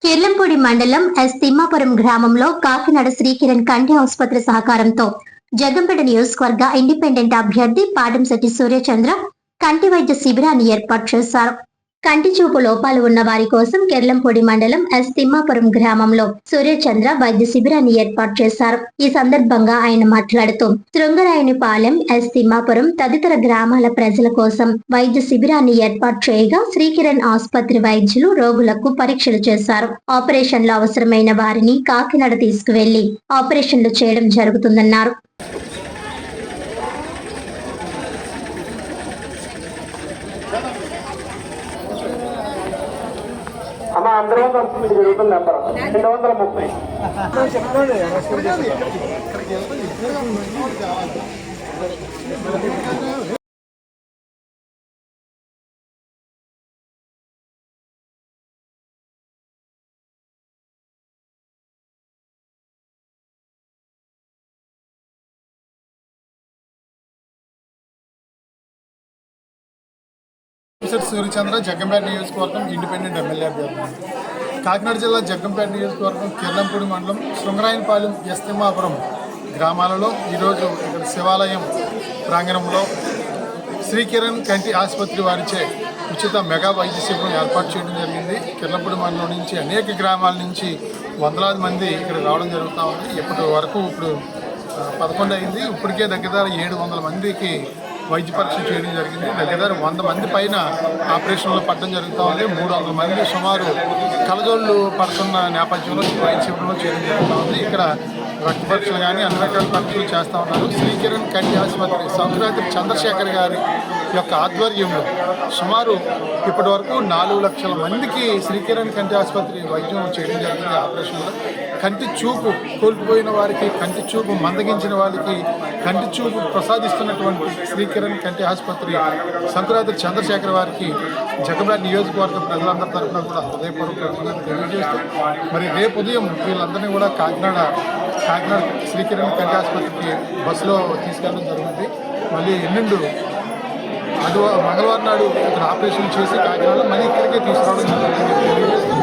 కిర్లంపూడి మండలం ఎస్ తిమ్మాపురం గ్రామంలో కాకినాడ శ్రీకిరణ్ కంటి ఆసుపత్రి సహకారంతో జగంపేట నియోజకవర్గ ఇండిపెండెంట్ అభ్యర్థి పాడంశెట్టి సూర్యచంద్ర కంటి వైద్య శిబిరాన్ని ఏర్పాటు చేశారు. కంటి చూపు లోపాలు ఉన్న వారి కోసం కిర్లంపూడి మండలం ఎస్ తిమ్మాపురం గ్రామంలో సూర్యచంద్ర వైద్య శిబిరాన్ని ఏర్పాటు చేశారు. ఈ సందర్భంగా ఆయన మాట్లాడుతూ శృంగరాయునిపాలెం, ఎస్ తిమ్మాపురం తదితర గ్రామాల ప్రజల కోసం వైద్య శిబిరాన్ని ఏర్పాటు చేయగా శ్రీకిరణ్ ఆసుపత్రి వైద్యులు రోగులకు పరీక్షలు చేశారు. ఆపరేషన్లు అవసరమైన వారిని కాకినాడ తీసుకువెళ్లి ఆపరేషన్లు చేయడం జరుగుతుందన్నారు. అమ్మ అందరూ జరుగుతుంది నెంబర్ 230. సూర్యచంద్ర జగ్గంపేట నియోజకవర్గం ఇండిపెండెంట్ ఎమ్మెల్యే అభ్యర్థి. కాకినాడ జిల్లా జగ్గంపేట నియోజకవర్గం కిర్లంపూడి మండలం శృంగరాయనపాలెం, ఎస్ తిమ్మాపురం గ్రామాలలో ఈరోజు ఇక్కడ శివాలయం ప్రాంగణంలో శ్రీకిరణ్ కంటి ఆసుపత్రి వారిచే ఉచిత మెగా వైద్య శిబిరం ఏర్పాటు చేయడం జరిగింది. కిర్లంపూడి మండలం నుంచి అనేక గ్రామాల నుంచి వందలాది మంది ఇక్కడ రావడం జరుగుతూ ఉంది. ఇప్పటి వరకు ఇప్పుడు 11 అయింది. ఇప్పటికే దగ్గర 700 మందికి వైద్య పరీక్ష చేయడం జరిగింది. దగ్గర 100 మంది పైన ఆపరేషన్లో పడడం జరుగుతూ ఉంది. 300 మంది సుమారు కలజోళ్ళు పడుతున్న నేపథ్యంలో వైద్య శిబిరంలో చేయడం జరుగుతూ ఉంది. ఇక్కడ రక్త పరీక్షలు కానీ అన్ని రకాల పరీక్షలు చేస్తూ ఉన్నారు. శ్రీకిరణ్ కంటి ఆసుపత్రి సంక్రాంతి చంద్రశేఖర్ గారి యొక్క ఆధ్వర్యంలో సుమారు ఇప్పటి వరకు 4 లక్షల మందికి శ్రీకిరణ్ కంటి ఆసుపత్రి వైద్యం చేయడం జరిగింది. ఆపరేషన్లో కంటి చూపు కోల్పోయిన వారికి, కంటి చూపు మందగించిన వారికి కంటి చూపు ప్రసాదిస్తున్నటువంటి శ్రీకిరణ్ కంటి ఆసుపత్రి సంక్రాంతి చంద్రశేఖర్ వారికి జగంపేట నియోజకవర్గ ప్రజలందరి తరఫున కూడా హృదయపూర్వక తెలియజేస్తూ మరి రేపు ఉదయం వీళ్ళందరినీ కూడా కాకినాడ శ్రీకిరణ్ కంటి ఆసుపత్రికి బస్సులో తీసుకెళ్ళడం జరుగుతుంది. మళ్ళీ ఎల్లుండు మంగళవారం నాడు ఇక్కడ ఆపరేషన్ చేసి కాకినాడలో మళ్ళీ ఇక్కడికే తీసుకురావడం జరుగుతుంది.